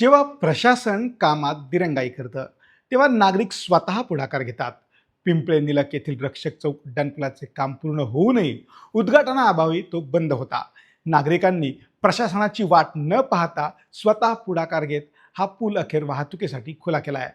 जेव्हा प्रशासन कामात दिरंगाई करतं तेव्हा नागरिक स्वतः पुढाकार घेतात. पिंपळे निलख येथील रक्षक चौक उड्डाणपुलाचे काम पूर्ण होऊनही उद्घाटनाअभावी तो बंद होता. नागरिकांनी प्रशासनाची वाट न पाहता स्वतः पुढाकार घेत हा पूल अखेर वाहतुकीसाठी खुला केला आहे.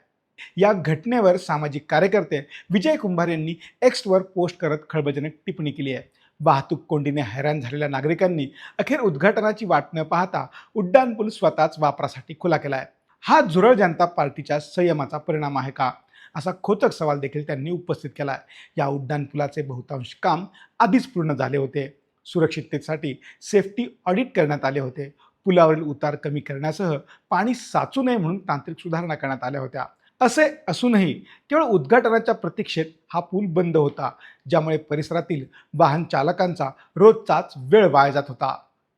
या घटनेवर सामाजिक कार्यकर्ते विजय कुंभार यांनी एक्सवर पोस्ट करत खळबळजनक टिप्पणी केली आहे. वाहतूक कोंडीने हैराण झालेल्या नागरिकांनी अखेर उद्घाटनाची वाट न पाहता उड्डाणपूल स्वतःच वापरासाठी खुला केला आहे. हा झुरळ जनता पार्टीच्या संयमाचा परिणाम आहे का, असा खोचक सवाल देखील त्यांनी उपस्थित केला आहे. या उड्डाणपुलाचे बहुतांश काम आधीच पूर्ण झाले होते. सुरक्षिततेसाठी सेफ्टी ऑडिट करण्यात आले होते. पुलावरील उतार कमी करण्यासह पाणी साचू नये म्हणून तांत्रिक सुधारणा करण्यात आल्या होत्या. असे असूनही केवळ उद्घाटनाच्या प्रतीक्षेत हा पूल बंद होता, ज्यामुळे परिसरातील वाहन चालकांचा रोजचाच वेळ वाया जात होता.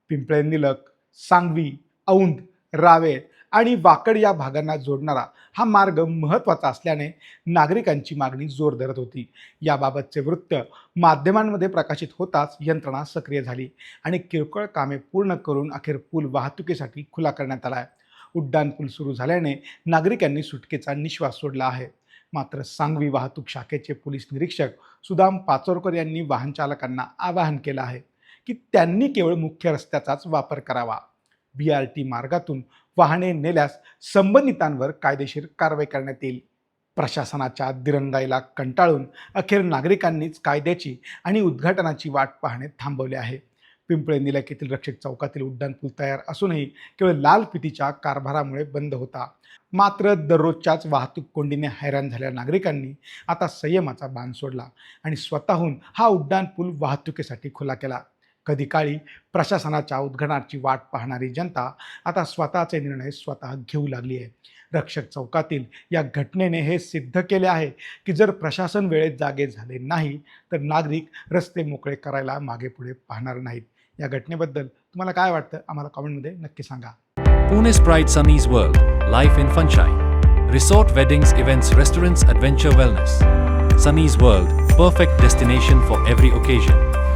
पिंपळे निलख, सांगवी, औंध, रावेर आणि वाकड या भागांना जोडणारा हा मार्ग महत्त्वाचा असल्याने नागरिकांची मागणी जोर धरत होती. याबाबतचे वृत्त माध्यमांमध्ये प्रकाशित होताच यंत्रणा सक्रिय झाली आणि किरकोळ कामे पूर्ण करून अखेर पूल वाहतुकीसाठी खुला करण्यात आला आहे. उड्डाणपूल सुरू झाल्याने नागरिकांनी सुटकेचा निश्वास सोडला आहे. मात्र सांगवी वाहतूक शाखेचे पोलीस निरीक्षक सुदाम पाचोरकर यांनी वाहन चालकांना आवाहन केलं आहे की त्यांनी केवळ मुख्य रस्त्याचाच वापर करावा. BRT मार्गातून वाहने नेल्यास संबंधितांवर कायदेशीर कारवाई करण्यात येईल. प्रशासनाच्या दिरंगाईला कंटाळून अखेर नागरिकांनीच कायद्याची आणि उद्घाटनाची वाट पाहणे थांबवले आहे. पिंपळे निलख येथील रक्षक चौकातील उड्डाणपूल तयार असूनही केवळ लाल फितीच्या कारभारामुळे बंद होता. मात्र दररोजच्याच वाहतूक कोंडीने हैराण झालेल्या नागरिकांनी आता संयमाचा बाण सोडला आणि स्वतःहून हा उड्डाणपूल वाहतुकीसाठी खुला केला. कधी काळी प्रशासनाच्या उद्घाटनाची वाट पाहणारी जनता आता स्वतःचे निर्णय स्वतः घेऊ लागली आहे. रक्षक चौकातील या घटनेने हे सिद्ध केले आहे की जर प्रशासन वेळेत जागे झाले नाही तर नागरिक रस्ते मोकळे करायला मागे पुढे पाहणार नाहीत. या घटनेबद्दल तुम्हाला काय वाटतं, आम्हाला कमेंटमध्ये नक्की सांगा. Pune's Pride Sunny's World, Life in Funshine. Resort weddings, events, restaurants, adventure, wellness. Sunny's World, perfect destination for every occasion.